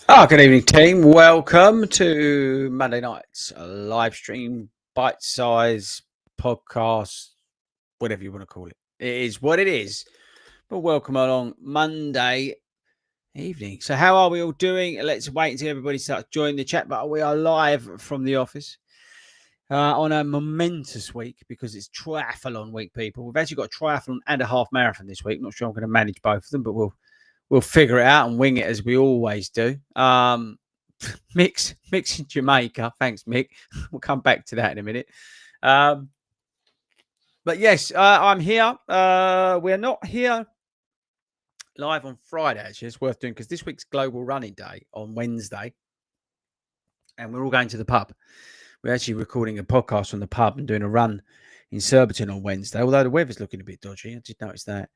Good evening, team. Welcome to Monday night's live stream, bite-size podcast, whatever you want to call it. It is what it is. But welcome along Monday evening. So how are we all doing? Let's wait until everybody starts joining the chat. But we are live from the office on a momentous week because it's triathlon week, people. We've actually got a triathlon and a half marathon this week. Not sure I'm going to manage both of them, but we'll figure it out and wing it as we always do. Mick's in Jamaica. Thanks, Mick. We'll come back to that in a minute. But yes, I'm here. We're not here live on Friday, actually. It's worth doing because this week's Global Running Day on Wednesday. And we're all going to the pub. We're actually recording a podcast from the pub and doing a run in Surbiton on Wednesday, although the weather's looking a bit dodgy. I did notice that.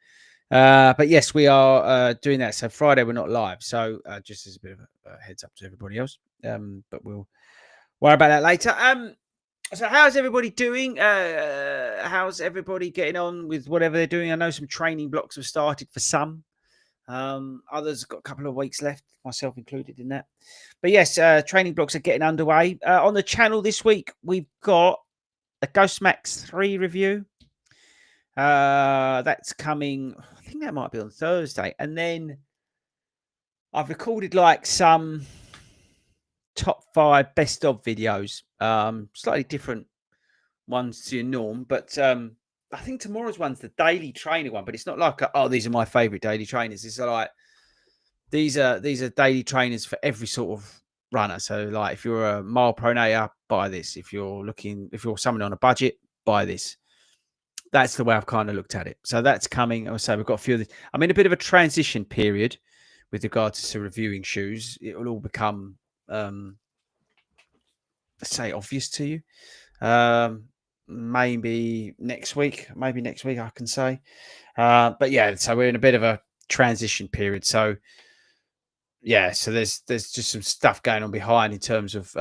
But yes, we are doing that. So Friday we're not live. So just as a bit of a heads up to everybody else. But we'll worry about that later. So how's everybody doing? How's everybody getting on with whatever they're doing? I know some training blocks have started for some. Others got a couple of weeks left, myself included in that. But yes, training blocks are getting underway. On the channel this week, we've got a Ghost Max 3 review. That's coming, I think that might be on Thursday. And then I've recorded like some top 5 best of videos, slightly different ones to your norm, but I think tomorrow's one's the daily trainer one, but it's not like these are my favorite daily trainers. It's like these are daily trainers for every sort of runner. So like if you're a mile pronator, buy this. If you're someone on a budget, buy this. That's the way I've kind of looked at it. So that's coming. I would say we've got a few of these. I'm in a bit of a transition period with regards to reviewing shoes. It will all become, let's say, obvious to you. Maybe next week I can say. But yeah, so we're in a bit of a transition period. So yeah, so there's just some stuff going on behind in terms of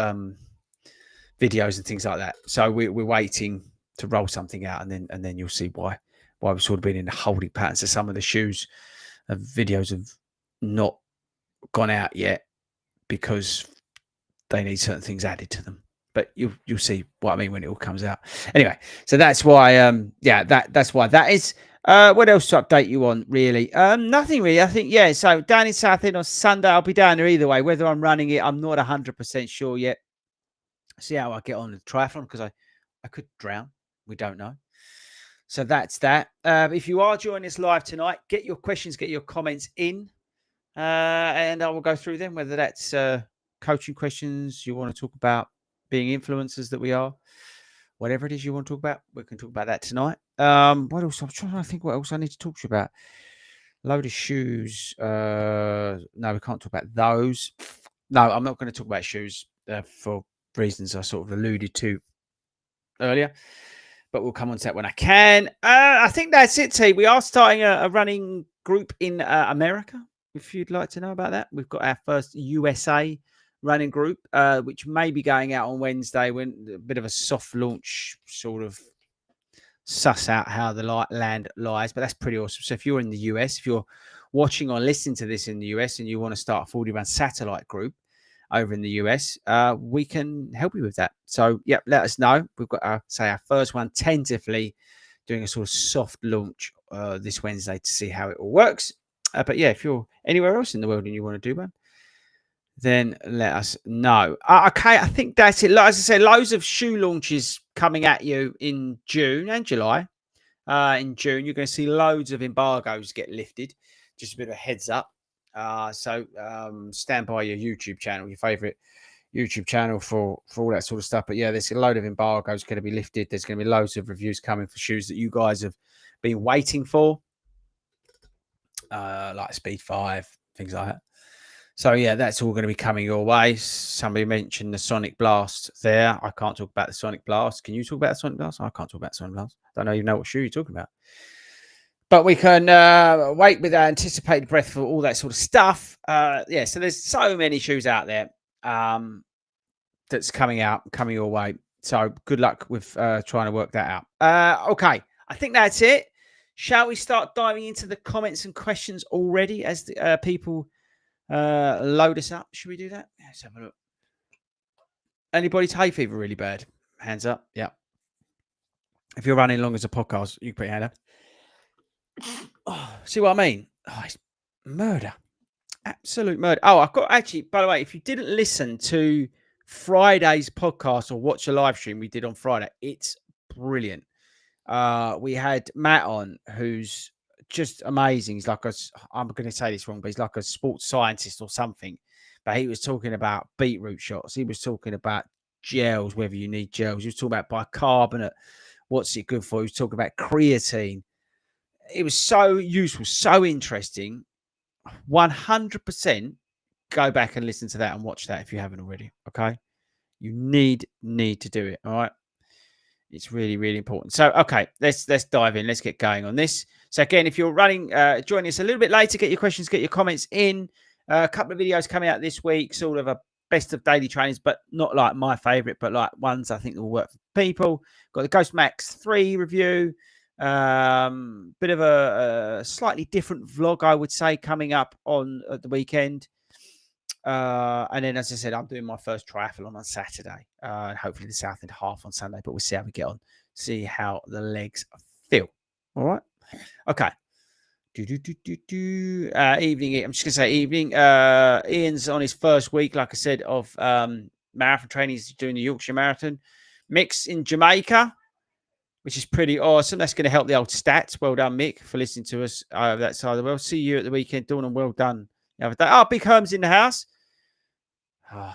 videos and things like that. So we're waiting to roll something out, and then you'll see why we've sort of been in a holding pattern. So some of the shoes videos have not gone out yet because they need certain things added to them. But you'll see what I mean when it all comes out. Anyway, so that's why that's why that is. What else to update you on, really? Nothing really. I think, yeah, so down in Southend on Sunday, I'll be down there either way. Whether I'm running it, I'm not 100% sure yet. See how I get on with the triathlon, because I could drown. We don't know. So that's that. If you are joining us live tonight, get your questions, get your comments in, and I will go through them, whether that's coaching questions you want to talk about, being influencers that we are, whatever it is you want to talk about, we can talk about that tonight. What else? I'm trying to think what else I need to talk to you about. Load of shoes. No, we can't talk about those. No, I'm not going to talk about shoes for reasons I sort of alluded to earlier. But we'll come on to that when I can. I think that's it, T. We are starting a running group in America, if you'd like to know about that. We've got our first USA running group, which may be going out on Wednesday. When a bit of a soft launch, sort of suss out how the land lies, but that's pretty awesome. So if you're in the US, if you're watching or listening to this in the US and you want to start a 40 Run satellite group over in the US, we can help you with that. So yeah, let us know. We've got our first one tentatively doing a sort of soft launch this Wednesday to see how it all works. But yeah, if you're anywhere else in the world and you want to do one, then let us know. Okay, I think that's it. Like, as I said, loads of shoe launches coming at you in June and July. In June, you're going to see loads of embargoes get lifted. Just a bit of a heads up. So stand by your YouTube channel, your favorite YouTube channel for all that sort of stuff. But yeah, there's a load of embargoes going to be lifted. There's going to be loads of reviews coming for shoes that you guys have been waiting for, like Speed 5, things like that. So yeah, that's all going to be coming your way. Somebody mentioned the Sonic Blast there. I can't talk about the Sonic Blast. Can you talk about the Sonic Blast? I can't talk about the Sonic Blast. I don't even know what shoe you're talking about. But we can wait with our anticipated breath for all that sort of stuff. Yeah, so there's so many shoes out there that's coming your way. So good luck with trying to work that out. Okay, I think that's it. Shall we start diving into the comments and questions already as the, people Load us up. Should we do that? Let's have a look. Anybody's hay fever really bad? Hands up. Yeah. If you're running along as a podcast, you can put your hand up. Oh, see what I mean? Oh, it's murder. Absolute murder. Oh, I've got actually, by the way, if you didn't listen to Friday's podcast or watch a live stream we did on Friday, it's brilliant. We had Matt on, who's just amazing. He's like I'm going to say this wrong, but he's like a sports scientist or something. But he was talking about beetroot shots. He was talking about gels, whether you need gels. He was talking about bicarbonate. What's it good for? He was talking about creatine. It was so useful, so interesting. 100% go back and listen to that and watch that if you haven't already. Okay. You need to do it. All right. It's really, really important. So, okay, let's dive in. Let's get going on this. So, again, if you're running, join us a little bit later. Get your questions, get your comments in. A couple of videos coming out this week, sort of a best of daily trainings, but not like my favorite, but like ones I think that will work for people. Got the Ghost Max 3 review. Bit of a slightly different vlog, I would say, coming up on the weekend. And then, as I said, I'm doing my first triathlon on Saturday. Hopefully the South End half on Sunday, but we'll see how we get on. See how the legs feel. All right. Okay. Evening. I'm just gonna say evening. Ian's on his first week, like I said, of marathon training. He's doing the Yorkshire Marathon. Mick's in Jamaica, which is pretty awesome. That's going to help the old stats. Well done, Mick, for listening to us that side of the world. See you at the weekend, Dawn, and well done the other day. Oh, Big Herm's in the house. Oh,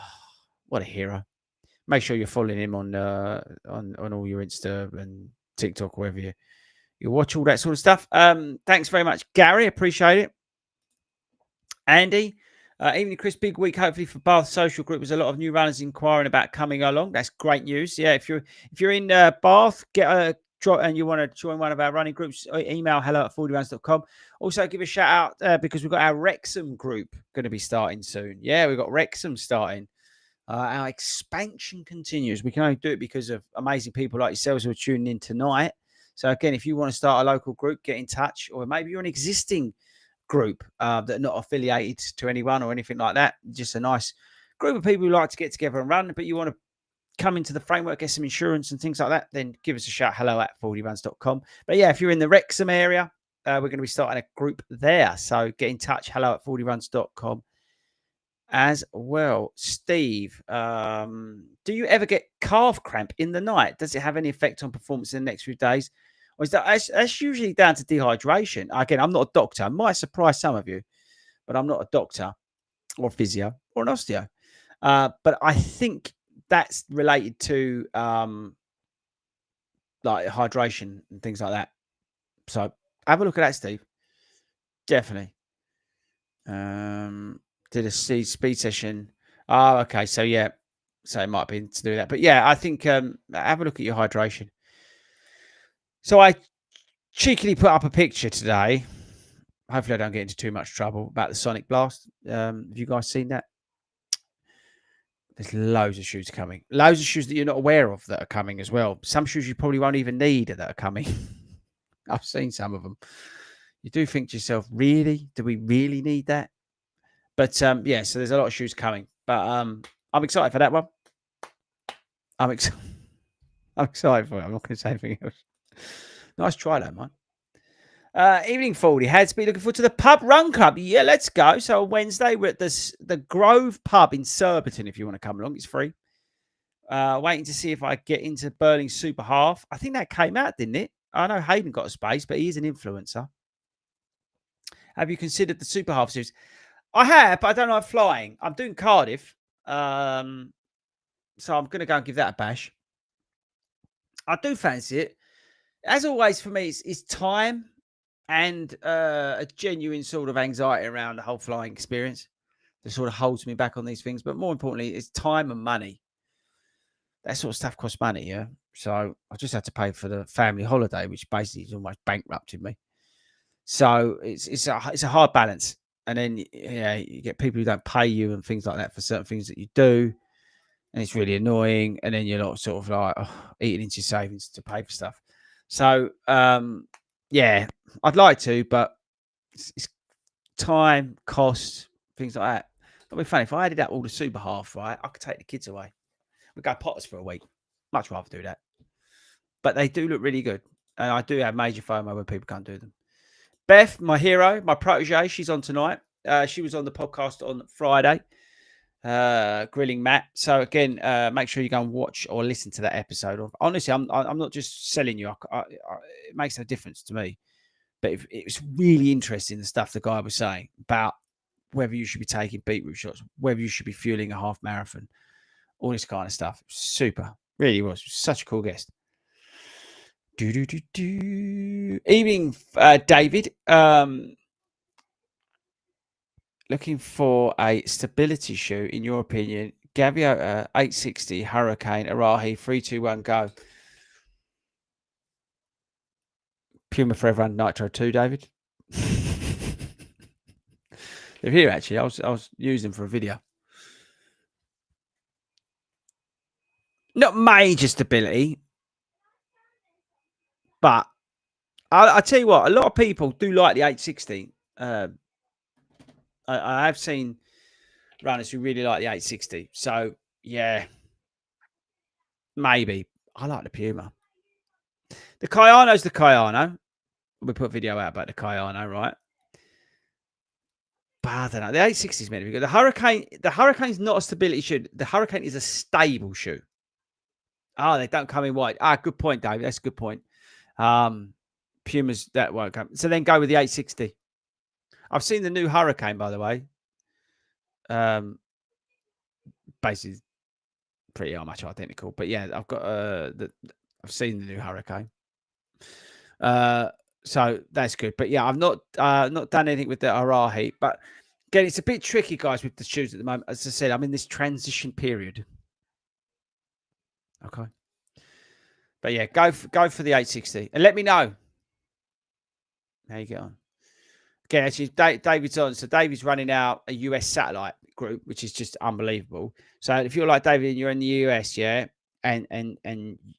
what a hero. Make sure you're following him on all your Insta and TikTok, wherever you watch all that sort of stuff. Thanks very much, Gary. Appreciate it. Andy, evening, Chris. Big week, hopefully, for Bath Social Group. There's a lot of new runners inquiring about coming along. That's great news. Yeah, if you're in Bath, get a and you want to join one of our running groups, email hello@fordyruns.com. Also, give a shout out because we've got our Wrexham group going to be starting soon. Yeah, we've got Wrexham starting. Our expansion continues. We can only do it because of amazing people like yourselves who are tuning in tonight. So again, if you want to start a local group, get in touch, or maybe you're an existing group that are not affiliated to anyone or anything like that. Just a nice group of people who like to get together and run, but you want to come into the framework, get some insurance and things like that, then give us a shout, hello@fordyruns.com. But yeah, if you're in the Wrexham area, we're going to be starting a group there. So get in touch, hello@fordyruns.com as well. Steve, do you ever get calf cramp in the night? Does it have any effect on performance in the next few days? Or is that's usually down to dehydration? Again, I'm not a doctor. I might surprise some of you, but I'm not a doctor or a physio or an osteo. But I think that's related to like hydration and things like that. So have a look at that, Steve. Definitely. Did a speed session. Oh, okay. So yeah. So it might be to do that. But yeah, I think have a look at your hydration. So I cheekily put up a picture today. Hopefully I don't get into too much trouble about the Sonic Blast. Have you guys seen that? There's loads of shoes coming. Loads of shoes that you're not aware of that are coming as well. Some shoes you probably won't even need that are coming. I've seen some of them. You do think to yourself, really? Do we really need that? But yeah, so there's a lot of shoes coming. But I'm excited for that one. I'm excited for it. I'm not going to say anything else. Nice try, though, man. Evening, Fordy. Had to be looking forward to the pub run club. Yeah, let's go. So on Wednesday, we're at the Grove pub in Surbiton. If you want to come along, it's free. Waiting to see if I get into Burling Super Half. I think that came out, didn't it? I know Hayden got a space, but he is an influencer. Have you considered the Super Half series? I have, but I don't like flying. I'm doing Cardiff. So I'm going to go and give that a bash. I do fancy it. As always, for me, it's time and a genuine sort of anxiety around the whole flying experience that sort of holds me back on these things. But more importantly, it's time and money. That sort of stuff costs money, yeah. So I just had to pay for the family holiday, which basically is almost bankrupted me. So it's a hard balance. And then yeah, you get people who don't pay you and things like that for certain things that you do. And it's really annoying. And then you're not sort of like eating into your savings to pay for stuff. So yeah, I'd like to, but it's time, cost, things like that. That'd be funny. If I added up all the super half, right, I could take the kids away. We'd go Potters for a week. Much rather do that. But they do look really good. And I do have major FOMO when people can't do them. Beth, my hero, my protege, she's on tonight. She was on the podcast on Friday, grilling Matt. So again, make sure you go and watch or listen to that episode. Honestly, I'm not just selling you. It makes no difference to me. But it was really interesting, the stuff the guy was saying about whether you should be taking beetroot shots, whether you should be fueling a half marathon, all this kind of stuff. Super. Really was. Such a cool guest. Evening, David. Looking for a stability shoe, in your opinion. Gaviota 860, Hurricane, Arahi, 321, go. Puma Forever and Nitro 2, David. They're here, actually. I was using them for a video. Not major stability, but I tell you what, a lot of people do like the 860. I have seen runners who really like the 860. So, yeah, maybe. I like the Puma. The Kayano's the Kayano. We put a video out about the Kayano, right? But I don't know. The 860 is meant to be good. The Hurricane's not a stability shoe. The Hurricane is a stable shoe. Oh, they don't come in white. Good point, David. That's a good point. Pumas, that won't come. So then go with the 860. I've seen the new Hurricane, by the way. Basically pretty much identical. But yeah, I've got I've seen the new Hurricane. So that's good. But yeah, I've not done anything with the Arahi. But again, it's a bit tricky, guys, with the shoes at the moment. As I said, I'm in this transition period. Okay. But yeah, go for the 860 and let me know how you get on. Okay, actually, David's on. So David's running out a US satellite group, which is just unbelievable. So if you're like David and you're in the US, yeah, and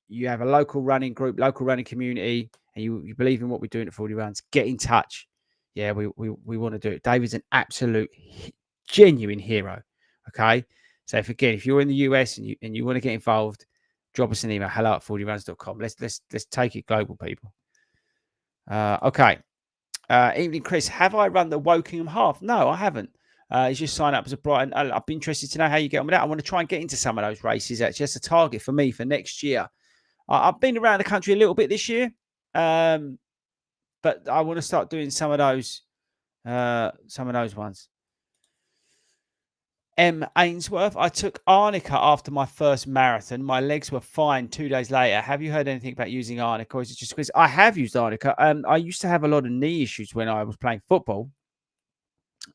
you have a local running group, local running community, and you believe in what we're doing at 40 Runs, get in touch. Yeah, we want to do it. David's an absolute genuine hero. Okay. So if you're in the US and you want to get involved, drop us an email, hello@40runs.com. Let's take it global, people. Okay. Evening, Chris. Have I run the Wokingham half? No, I haven't. It's just sign up as a Brighton. I'd be interested to know how you get on with that. I want to try and get into some of those races. Actually, that's a target for me for next year. I've been around the country a little bit this year, but I want to start doing some of those ones. M. Ainsworth, I took arnica after my first marathon. My legs were fine 2 days later. Have you heard anything about using arnica? Or is it just because I have used arnica? I used to have a lot of knee issues when I was playing football,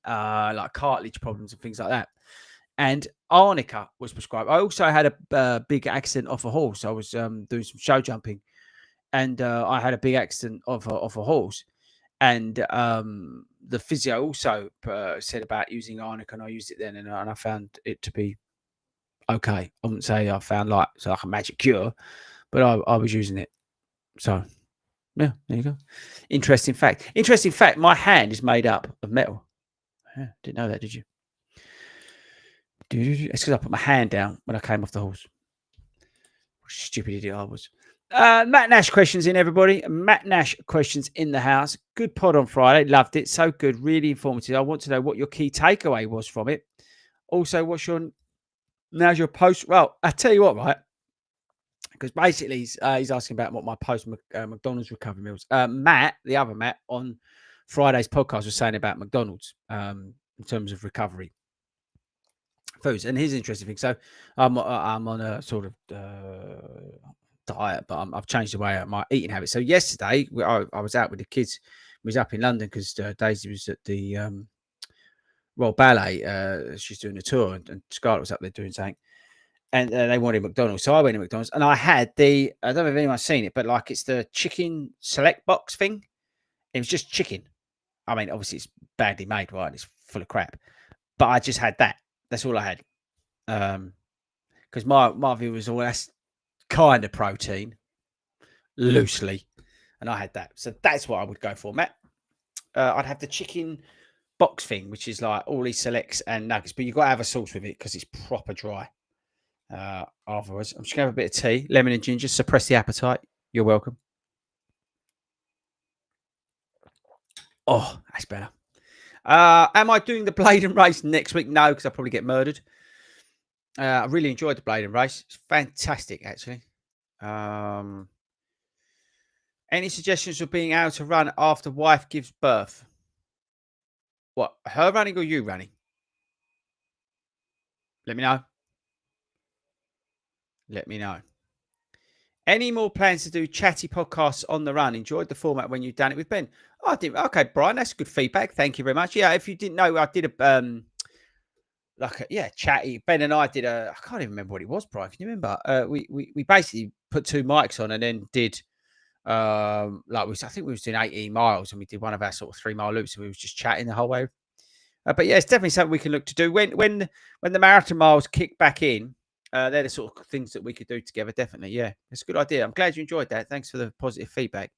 like cartilage problems and things like that. And arnica was prescribed. I also had a big accident off a horse. I was doing some show jumping, and I had a big accident off a horse. And the physio also said about using arnica, and I used it then, and I found it to be okay. I wouldn't say I found like a magic cure, but I was using it. So yeah, there you go. Interesting fact. My hand is made up of metal. Yeah, didn't know that, did you? It's because I put my hand down when I came off the horse. What a stupid idiot I was. Matt Nash questions in, everybody. Matt Nash questions in the house. Good pod on Friday. Loved it. So good. Really informative. I want to know what your key takeaway was from it. Also, now's your post. Well, I tell you what, right? Because basically he's asking about what my post McDonald's recovery meals. Matt, the other Matt on Friday's podcast, was saying about McDonald's in terms of recovery foods. And here's an interesting thing. So I'm on a sort of diet, but I've changed the way of my eating habits. So yesterday I was out with the kids. We was up in London because Daisy was at the Royal Ballet. She's doing a tour, and Scarlett was up there doing something, and they wanted McDonald's. So I went to McDonald's, and I had I don't know if anyone's seen it, but like it's the chicken select box thing. It was just chicken. I mean, obviously it's badly made, right? It's full of crap, but I just had that. That's all I had. Because my view was all that's kind of protein, loosely, and I had that. So that's what I would go for, Matt. I'd have the chicken box thing, which is like all these selects and nuggets, but you've got to have a sauce with it because it's proper dry. Afterwards, I'm just gonna have a bit of tea, lemon and ginger, suppress the appetite. You're welcome. Oh, that's better. Am I doing the Bladen race next week? No, because I'll probably get murdered. I really enjoyed the Bladen race. It's fantastic, actually. Any suggestions for being able to run after wife gives birth? What, her running or you running? Let me know. Let me know. Any more plans to do chatty podcasts on the run? Enjoyed the format when you've done it with Ben. Oh, I did. Okay, Brian, that's good feedback. Thank you very much. Yeah, if you didn't know, I did a chatty. Ben and I did I can't even remember what it was, Brian. Can you remember? We basically put two mics on and then did I think we was doing 18 miles and we did one of our sort of 3 mile loops and we was just chatting the whole way. But yeah, it's definitely something we can look to do when the marathon miles kick back in. They're the sort of things that we could do together. Definitely, yeah, it's a good idea. I'm glad you enjoyed that. Thanks for the positive feedback.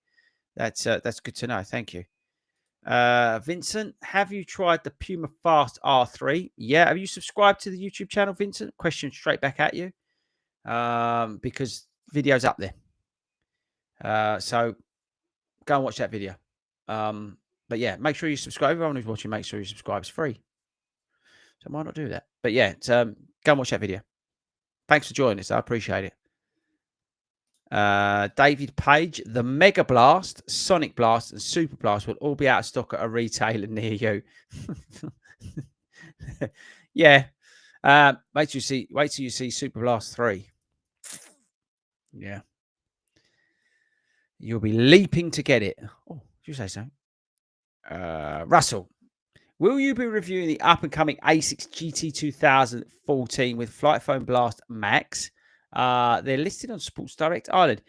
That's good to know. Thank you, Vincent. Have you tried the Puma Fast R3? Yeah. Have you subscribed to the YouTube channel, Vincent? Question straight back at you, because video's up there. So go and watch that video. But yeah, make sure you subscribe. Everyone who's watching, make sure you subscribe. It's free. So why not do that? But yeah, go and watch that video. Thanks for joining us. I appreciate it. David Page, the Mega Blast, Sonic Blast, and Super Blast will all be out of stock at a retailer near you. Yeah. Wait till you see Super Blast 3. Yeah. You'll be leaping to get it. Oh, did you say so? Russell, will you be reviewing the up-and-coming ASICS GT 2014 with Flight Foam Blast Max? They're listed on Sports Direct Ireland.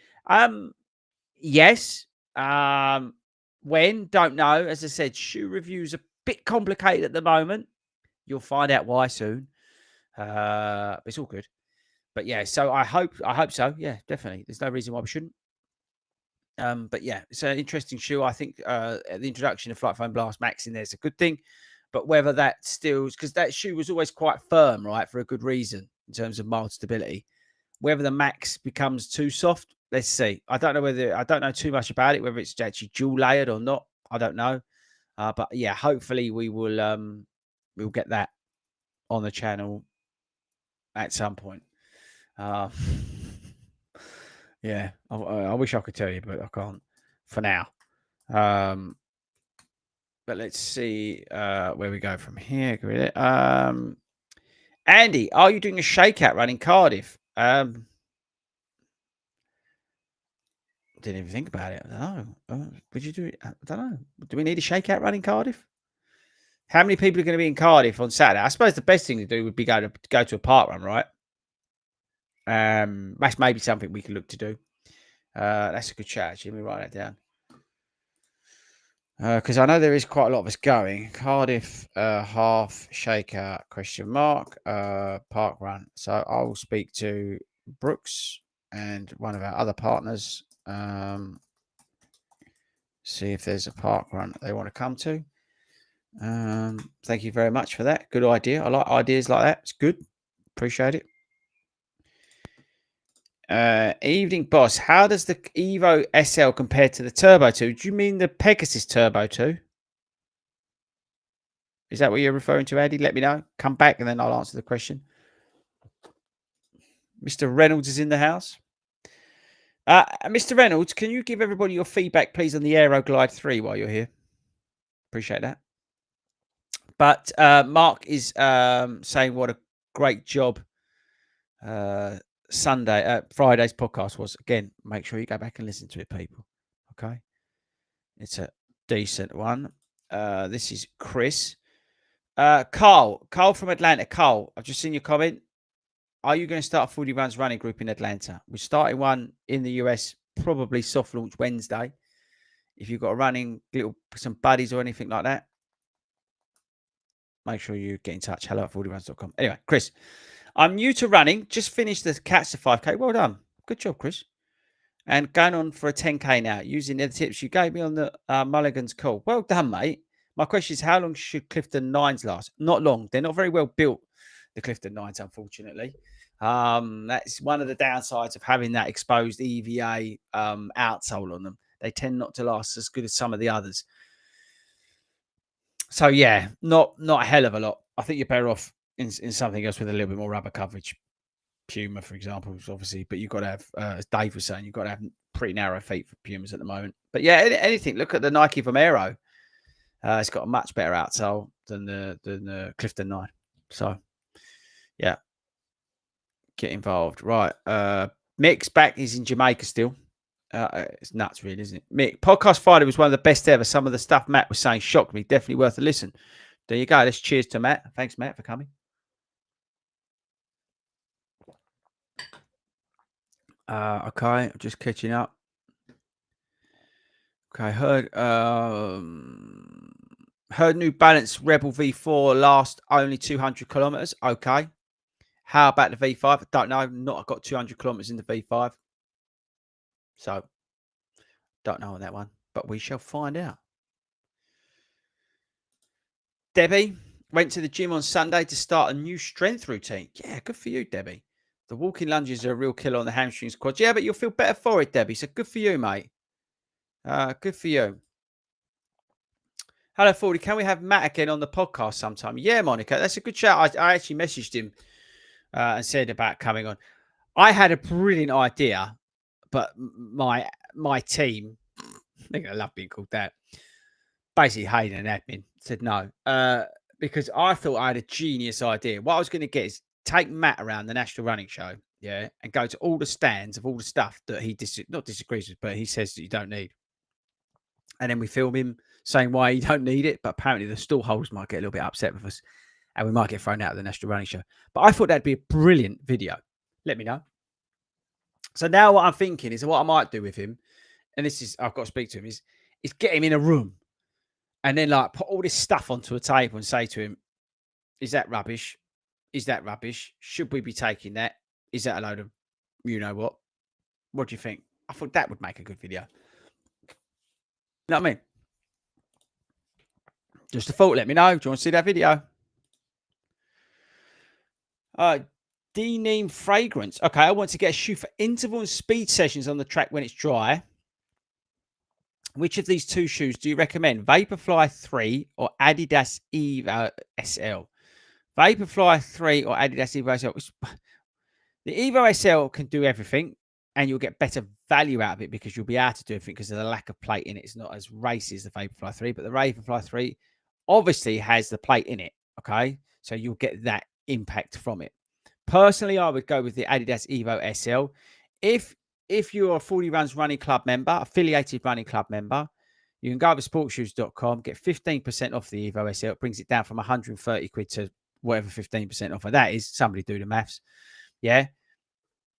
Yes. When? Don't know. As I said, shoe reviews are a bit complicated at the moment. You'll find out why soon. It's all good. But yeah, so I hope so. Yeah, definitely. There's no reason why we shouldn't. But yeah, it's an interesting shoe. I think the introduction of Flight Foam Blast Max in there is a good thing. But whether that still, because that shoe was always quite firm, right, for a good reason in terms of mild stability. Whether the Max becomes too soft, let's see. I don't know too much about it, whether it's actually dual layered or not. I don't know. But yeah, hopefully we'll get that on the channel at some point. Yeah, I wish I could tell you, but I can't for now. But let's see where we go from here. Andy, are you doing a shakeout run in Cardiff? Didn't even think about it. I don't know. Would you do it? I don't know. Do we need a shakeout run in Cardiff? How many people are going to be in Cardiff on Saturday? I suppose the best thing to do would be go to a park run, right? That's maybe something we could look to do. That's a good chat. Actually, let me write that down. Because I know there is quite a lot of us going. Cardiff half shakeout ? Park run. So I will speak to Brooks and one of our other partners. See if there's a park run they want to come to. Thank you very much for that. Good idea. I like ideas like that. It's good. Appreciate it. Evening boss, how does the Evo SL compare to the Turbo 2? Do you mean the Pegasus Turbo 2? Is that what you're referring to, Andy? Let me know. Come back and then I'll answer the question. Mr. Reynolds is in the house. Mr. Reynolds, can you give everybody your feedback, please, on the Aeroglide 3 while you're here? Appreciate that. But Mark is saying what a great job Friday's podcast was. Again, make sure you go back and listen to it, people. Okay. It's a decent one. This is Chris. Carl from Atlanta. Carl, I've just seen your comment. Are you going to start a 40 Runs running group in Atlanta? We're starting one in the US, probably soft launch Wednesday. If you've got a running some buddies or anything like that, make sure you get in touch. hello@fordyruns.com. Anyway, Chris, I'm new to running. Just finished the Catch the 5K. Well done. Good job, Chris. And going on for a 10K now, using the tips you gave me on the Mulligan's call. Well done, mate. My question is, how long should Clifton 9s last? Not long. They're not very well built, the Clifton 9s, unfortunately. That's one of the downsides of having that exposed EVA outsole on them. They tend not to last as good as some of the others. So yeah, not a hell of a lot. I think you're better off in something else with a little bit more rubber coverage. Puma, for example, obviously, but you've got to have, as Dave was saying, you've got to have pretty narrow feet for Pumas at the moment. But yeah, anything. Look at the Nike Vomero. It's got a much better outsole than the Clifton 9. So yeah, get involved. Right. Mick's back. He's in Jamaica still. It's nuts, really, isn't it? Mick, Podcast Friday was one of the best ever. Some of the stuff Matt was saying shocked me. Definitely worth a listen. There you go. Let's cheers to Matt. Thanks, Matt, for coming. Okay, I'm just catching up. Okay, heard New Balance Rebel V4 last only 200 kilometers. Okay. How about the V5? I don't know. Not got 200 kilometers in the V5. So, don't know on that one, but we shall find out. Debbie went to the gym on Sunday to start a new strength routine. Yeah, good for you, Debbie. The walking lunges are a real killer on the hamstrings quads. Yeah, but you'll feel better for it, Debbie. So good for you, mate. Good for you. Hello, Fordy. Can we have Matt again on the podcast sometime? Yeah, Monica. That's a good shout. I actually messaged him and said about coming on. I had a brilliant idea, but my team, they're going to love being called that, basically Hayden and admin said no, because I thought I had a genius idea. What I was going to get is take Matt around the National Running Show, yeah, and go to all the stands of all the stuff that he not disagrees with, but he says that you don't need. And then we film him saying why you don't need it, but apparently the stall holders might get a little bit upset with us and we might get thrown out of the National Running Show. But I thought that'd be a brilliant video. Let me know. So now what I'm thinking is what I might do with him, and this is, I've got to speak to him, is get him in a room and then like put all this stuff onto a table and say to him, is that rubbish? Is that rubbish? Should we be taking that? Is that a load of, you know what? What do you think? I thought that would make a good video. You know what I mean? Just a thought. Let me know. Do you want to see that video? D-Neem Fragrance. Okay, I want to get a shoe for interval and speed sessions on the track when it's dry. Which of these two shoes do you recommend? Vaporfly 3 or Adidas Evo SL? Vaporfly 3 or Adidas Evo SL? The Evo SL can do everything and you'll get better value out of it because you'll be able to do everything because of the lack of plate in it. It's not as racy as the Vaporfly 3, but the Vaporfly 3 obviously has the plate in it, okay? So you'll get that impact from it. Personally, I would go with the Adidas Evo SL. If you're a 40 Runs Running Club member, affiliated running club member, you can go over sportshoes.com, get 15% off the Evo SL. It brings it down from 130 quid to whatever 15% off of that is. Somebody do the maths. Yeah.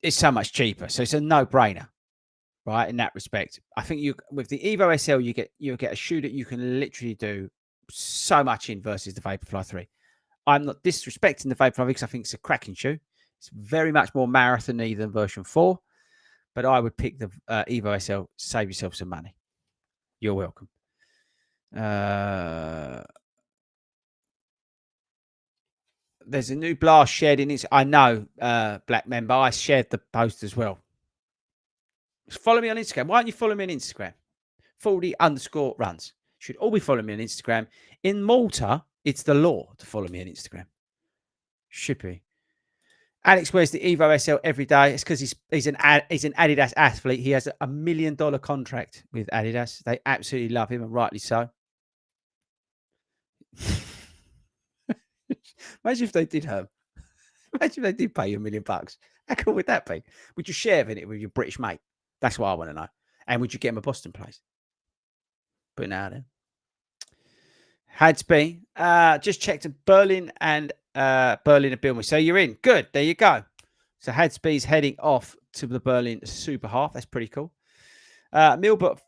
It's so much cheaper. So it's a no-brainer, right? In that respect. I think with the Evo SL, you'll get a shoe that you can literally do so much in versus the Vaporfly 3. I'm not disrespecting the Vaporfly 3 because I think it's a cracking shoe. It's very much more marathon-y than version 4. But I would pick the Evo SL. Save yourself some money. You're welcome. There's a new blast shared in it. I know, Black Member. I shared the post as well. Follow me on Instagram. Why don't you follow me on Instagram? 40_runs. Should all be following me on Instagram. In Malta, it's the law to follow me on Instagram. Should be. Alex wears the Evo SL every day. It's because he's an Adidas athlete. He has $1 million contract with Adidas. They absolutely love him, and rightly so. Imagine if they did have. Imagine if they did pay you $1 million. How cool would that be? Would you share in it with your British mate? That's what I want to know. And would you get him a Boston place? Putting out there. Hadsby. Just checked Berlin and Berlin and Bilmy. So you're in. Good. There you go. So Hadsby's heading off to the Berlin Super Half. That's pretty cool. Milbert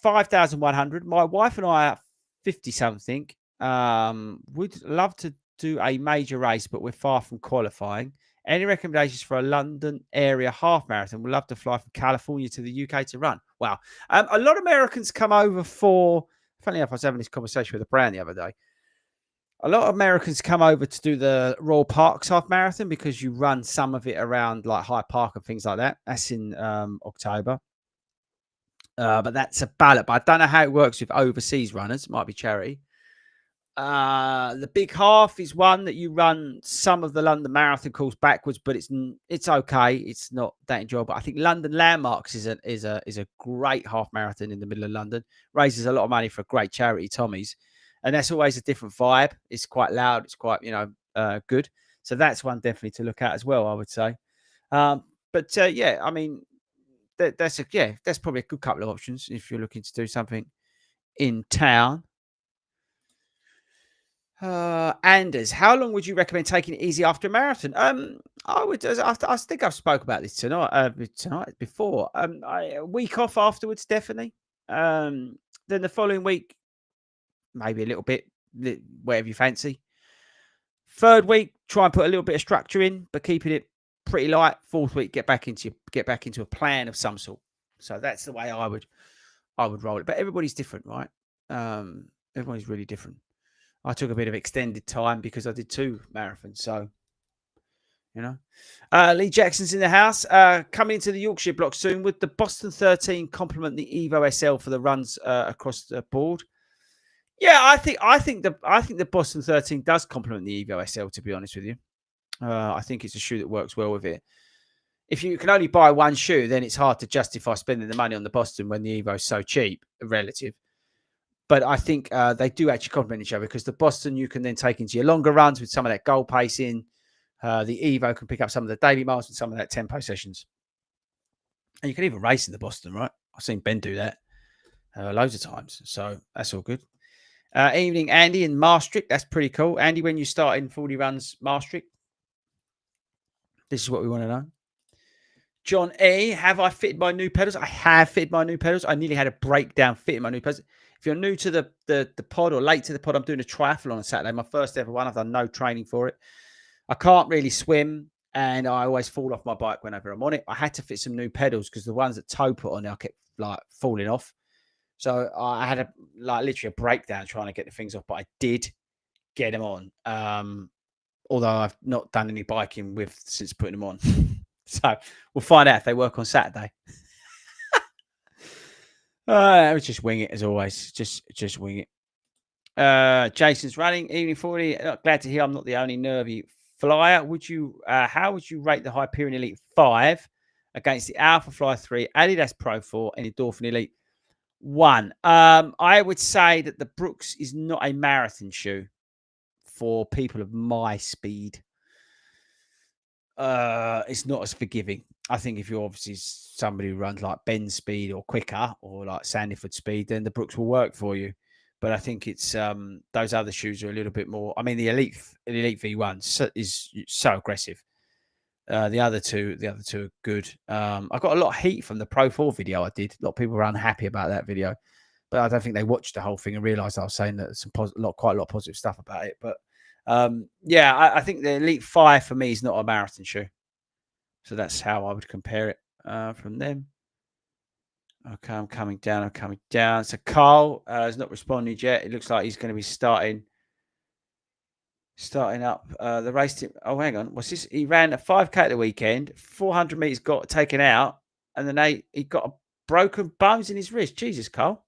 5,100. My wife and I are 50 something. Would love to do a major race, but we're far from qualifying. Any recommendations for a London area half marathon? We'd love to fly from California to the UK to run. Wow. A lot of Americans come over for Funny enough, I was having this conversation with a brand the other day. A lot of Americans come over to do the Royal Parks half marathon because you run some of it around like Hyde Park and things like that. That's in October. But that's a ballot. But I don't know how it works with overseas runners. Might be charity. The big half is one that you run some of the London Marathon course backwards, but it's okay. It's not that enjoyable. I think London Landmarks is a great half marathon in the middle of London. Raises a lot of money for a great charity, Tommy's, and that's always a different vibe. It's quite loud. It's quite good. So that's one definitely to look at as well, I would say. But yeah, I mean that's probably a good couple of options if you're looking to do something in town. Anders, how long would you recommend taking it easy after a marathon? I would. I think I've spoke about this tonight before. A week off afterwards, definitely. Then the following week, maybe a little bit, whatever you fancy. Third week, try and put a little bit of structure in, but keeping it pretty light. Fourth week, get back into a plan of some sort. So that's the way I would roll it. But everybody's different, right? Everybody's really different. I took a bit of extended time because I did 2 marathons. So, Lee Jackson's in the house. Coming into the Yorkshire block soon. Would the Boston 13 complement the Evo SL for the runs across the board? Yeah, I think the Boston 13 does complement the Evo SL. To be honest with you, I think it's a shoe that works well with it. If you can only buy one shoe, then it's hard to justify spending the money on the Boston when the Evo is so cheap, relative. But I think they do actually complement each other because the Boston you can then take into your longer runs with some of that goal pacing. The Evo can pick up some of the daily miles with some of that tempo sessions. And you can even race in the Boston, right? I've seen Ben do that loads of times. So that's all good. Evening, Andy in Maastricht. That's pretty cool. Andy, when you start in 40 runs Maastricht, this is what we want to know. John A, have I fitted my new pedals? I have fitted my new pedals. I nearly had a breakdown fitting my new pedals. If you're new to the pod or late to the pod, I'm doing a triathlon on Saturday. My first ever one. I've done no training for it. I can't really swim, and I always fall off my bike whenever I'm on it. I had to fit some new pedals because the ones that Toe put on there, I kept like falling off. So I had literally a breakdown trying to get the things off, but I did get them on. Although I've not done any biking since putting them on. So we'll find out if they work on Saturday. We just wing it as always. Just wing it. Jason's running. Evening 40. Glad to hear I'm not the only nervy flyer. How would you rate the Hyperion Elite 5 against the Alpha Fly 3, Adidas Pro 4, and Endorphin Elite 1? I would say that the Brooks is not a marathon shoe for people of my speed. It's not as forgiving. I think if you're obviously somebody who runs like Ben's speed or quicker or like Sandyford speed, then the Brooks will work for you. But I think it's those other shoes are a little bit more. I mean, the Elite V1 is so aggressive. The other two are good. I got a lot of heat from the Pro 4 video I did. A lot of people were unhappy about that video, but I don't think they watched the whole thing and realised I was saying that quite a lot of positive stuff about it. But I think the Elite 5 for me is not a marathon shoe. So that's how I would compare it from them. Okay, I'm coming down. So Carl has not responded yet. It looks like he's going to be starting up the race team. Oh, hang on. What's this? He ran a 5K at the weekend. 400 meters got taken out. And then he got broken bones in his wrist. Jesus, Carl.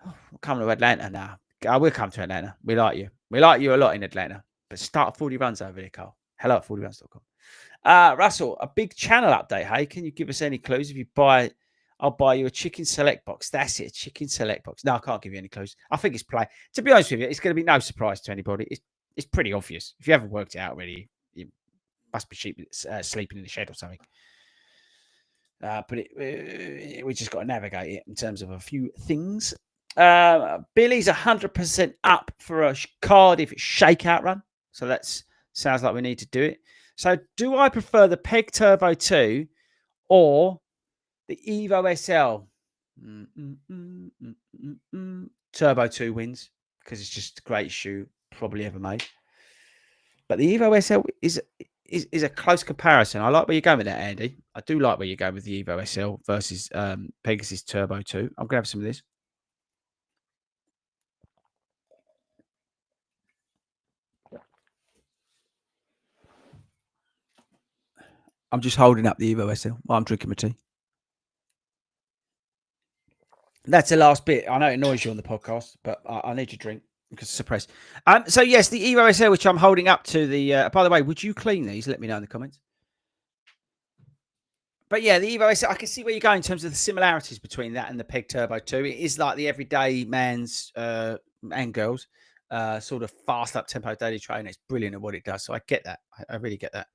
Oh, we're coming to Atlanta now. We'll come to Atlanta. We like you. We like you a lot in Atlanta. But start 40 runs over there, Carl. Hello at 40runs.com. Russell, a big channel update. Hey, can you give us any clues? I'll buy you a chicken select box. That's it, a chicken select box. No, I can't give you any clues. I think it's play. To be honest with you, it's going to be no surprise to anybody. It's pretty obvious. If you haven't worked it out already, you must be sleeping in the shed or something. But we just got to navigate it in terms of a few things. Billy's 100% up for a Cardiff shakeout run. So that sounds like we need to do it. So do I prefer the Peg Turbo 2 or the Evo SL? Turbo 2 wins because it's just the greatest shoe probably ever made. But the Evo SL is a close comparison. I like where you're going with that, Andy. I do like where you're going with the Evo SL versus Pegasus Turbo 2. I'm going to have some of this. I'm just holding up the Evo SL while I'm drinking my tea. That's the last bit. I know it annoys you on the podcast, but I need to drink because it's suppressed. So yes, the Evo SL, which I'm holding up to the. By the way, would you clean these? Let me know in the comments. But yeah, the Evo SL, I can see where you're going in terms of the similarities between that and the Peg Turbo 2. It is like the everyday man's and girls sort of fast up tempo daily trainer. It's brilliant at what it does. So I get that. I really get that.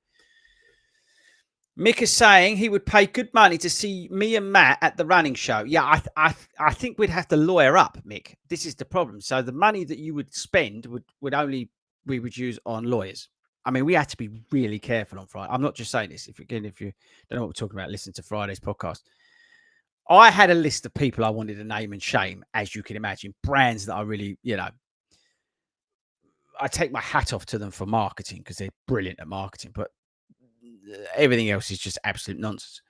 Mick is saying he would pay good money to see me and Matt at the running show. Yeah, I think we'd have to lawyer up, Mick. This is the problem. So the money that you would spend would only we would use on lawyers. I mean, we had to be really careful on Friday. I'm not just saying this. If you don't know what we're talking about, listen to Friday's podcast. I had a list of people I wanted to name and shame, as you can imagine, brands that I really, I take my hat off to them for marketing because they're brilliant at marketing, but everything else is just absolute nonsense.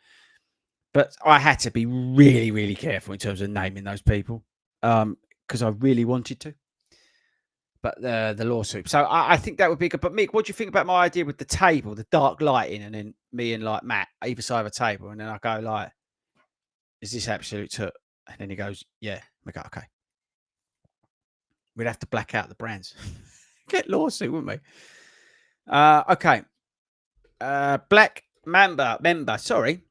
But I had to be really, really careful in terms of naming those people because I really wanted to. But the lawsuit. So I think that would be good. But Mick, what do you think about my idea with the table, the dark lighting, and then me and like Matt either side of a table, and then I go like, "Is this absolute took?" And then he goes, "Yeah." We go, "Okay." We'd have to black out the brands. Get lawsuit, wouldn't we? Okay. Black member. Sorry.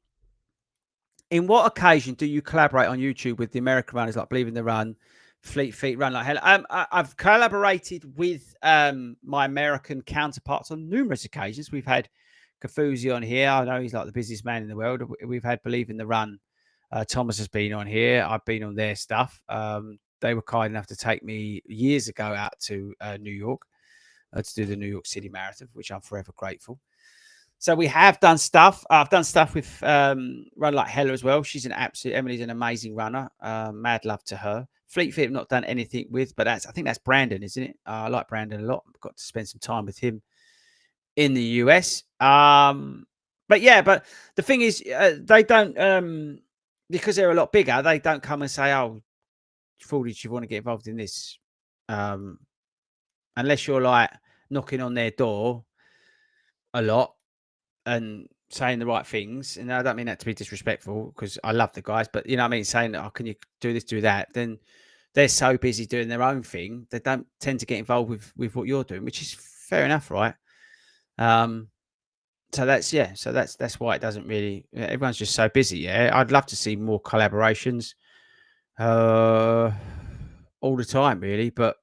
In what occasion do you collaborate on YouTube with the American runners like Believe in the Run, Fleet Feet Run Like Hell? I've collaborated with my American counterparts on numerous occasions. We've had Kafuzi on here. I know he's like the busiest man in the world. We've had Believe in the Run. Thomas has been on here. I've been on their stuff. They were kind enough to take me years ago out to New York to do the New York City Marathon, which I'm forever grateful. So we have done stuff. I've done stuff with Run Like Hell as well. She's Emily's an amazing runner. Mad love to her. Fleet Feet I've not done anything with, but I think that's Brandon, isn't it? I like Brandon a lot. I've got to spend some time with him in the US. But the thing is, they don't, because they're a lot bigger, they don't come and say, "Oh, Fordy, do you want to get involved in this?" Unless you're like knocking on their door a lot and saying the right things. And I don't mean that to be disrespectful because I love the guys, but you know what I mean? Saying, "Oh, can you do this, do that?" Then they're so busy doing their own thing. They don't tend to get involved with what you're doing, which is fair enough, right? So that's why it doesn't really, everyone's just so busy. Yeah. I'd love to see more collaborations all the time, really, but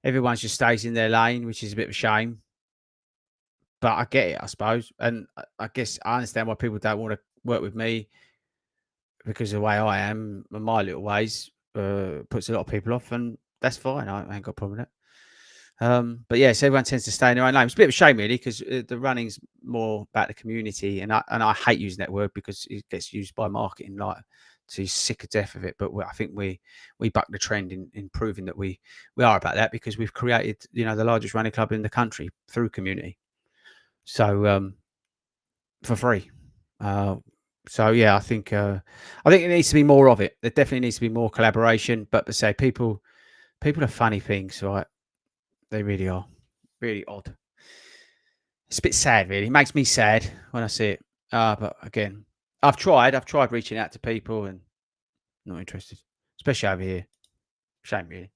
everyone's just stays in their lane, which is a bit of a shame. But I get it, I suppose. And I guess I understand why people don't want to work with me because the way I am and my little ways puts a lot of people off, and that's fine. I ain't got a problem with it. But yes, everyone tends to stay in their own lane. It's a bit of a shame, really, because the running's more about the community, and I hate using that word because it gets used by marketing like to sick of death of it. But I think we buck the trend in proving that we are about that because we've created the largest running club in the country through community. So for free. So yeah, I think it needs to be more of it. There definitely needs to be more collaboration. But to say people are funny things, right? They really are. Really odd. It's a bit sad, really. It makes me sad when I see it. But again, I've tried reaching out to people and not interested, especially over here. Shame, really.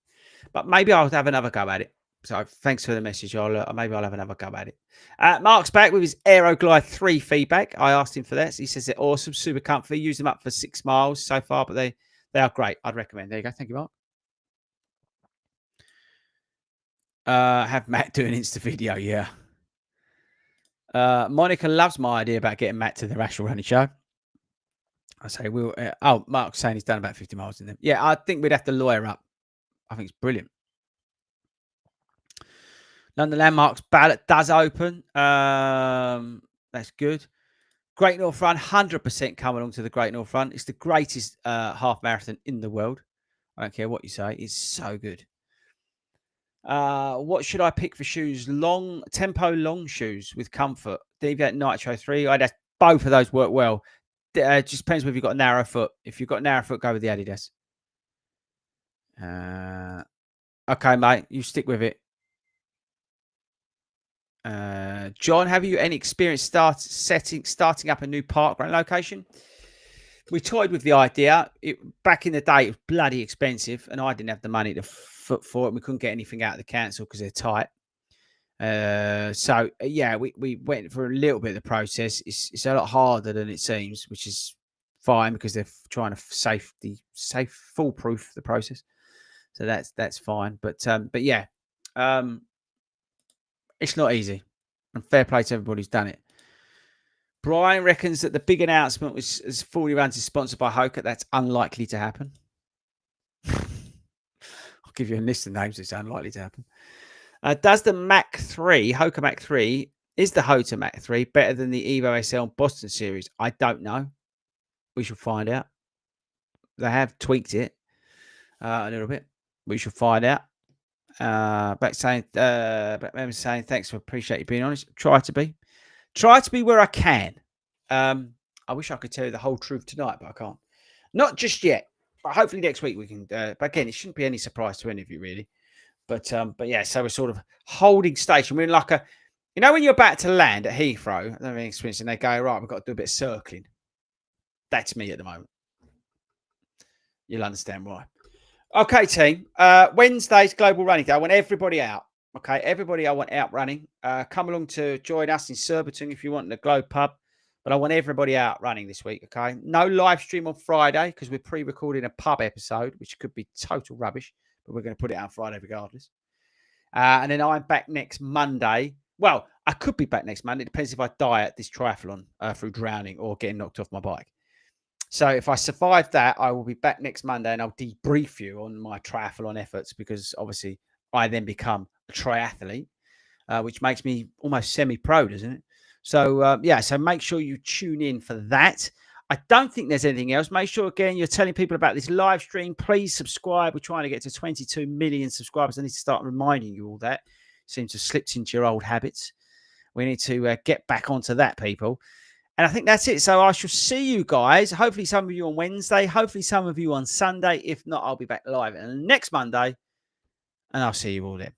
But maybe I'll have another go at it. So thanks for the message. Maybe I'll have another go at it. Mark's back with his Aeroglide 3 feedback. I asked him for that. He says they're awesome, super comfy. Use them up for 6 miles so far, but they are great. I'd recommend. There you go. Thank you, Mark. Have Matt do an Insta video. Yeah. Monica loves my idea about getting Matt to the Rational Running Show. I say we'll. Mark's saying he's done about 50 miles in them. Yeah, I think we'd have to lawyer up. I think it's brilliant. London Landmarks ballot does open. That's good. Great North Run, 100% come along to the Great North Run. It's the greatest half marathon in the world. I don't care what you say. It's so good. What should I pick for shoes? Long tempo long shoes with comfort. Deviate Nitro 3. I'd have both of those work well. Just depends whether you've got a narrow foot. If you've got a narrow foot, go with the Adidas. Okay, mate. You stick with it. John, have you any experience starting up a new park run location? We toyed with the idea. Back in the day, it was bloody expensive, and I didn't have the money to foot for it. We couldn't get anything out of the council because they're tight. We went for a little bit of the process. It's a lot harder than it seems, which is fine because they're trying to foolproof the process. So that's fine. But it's not easy. And fair play to everybody who's done it. Brian reckons that the big announcement was as 40 Runs is sponsored by Hoka. That's unlikely to happen. I'll give you a list of names. It's unlikely to happen. Does the Mach 3, Hoka Mach 3, is the Hoka Mach 3 better than the Evo SL Boston series? I don't know. We shall find out. They have tweaked it a little bit. We shall find out. Batman saying, thanks, appreciate you being honest. Try to be where I can. I wish I could tell you the whole truth tonight, but I can't. Not just yet, but hopefully next week we can. But again, it shouldn't be any surprise to any of you, really. But yeah, so we're sort of holding station. We're in like a, when you're about to land at Heathrow, I don't have any experience, and they go, right, we've got to do a bit of circling. That's me at the moment. You'll understand why. Okay, team. Wednesday's Global Running Day. I want everybody out. Okay, everybody I want out running. Come along to join us in Surbiton if you want in the Globe Pub. But I want everybody out running this week, okay? No live stream on Friday because we're pre-recording a pub episode, which could be total rubbish. But we're going to put it out on Friday regardless. And then I'm back next Monday. Well, I could be back next Monday. It depends if I die at this triathlon through drowning or getting knocked off my bike. So if I survive that, I will be back next Monday and I'll debrief you on my triathlon efforts because obviously I then become a triathlete, which makes me almost semi-pro, doesn't it? So, so make sure you tune in for that. I don't think there's anything else. Make sure, again, you're telling people about this live stream. Please subscribe. We're trying to get to 22 million subscribers. I need to start reminding you all that. Seems to have slipped into your old habits. We need to get back onto that, people. And I think that's it. So I shall see you guys. Hopefully some of you on Wednesday. Hopefully some of you on Sunday. If not, I'll be back live next Monday. And I'll see you all then.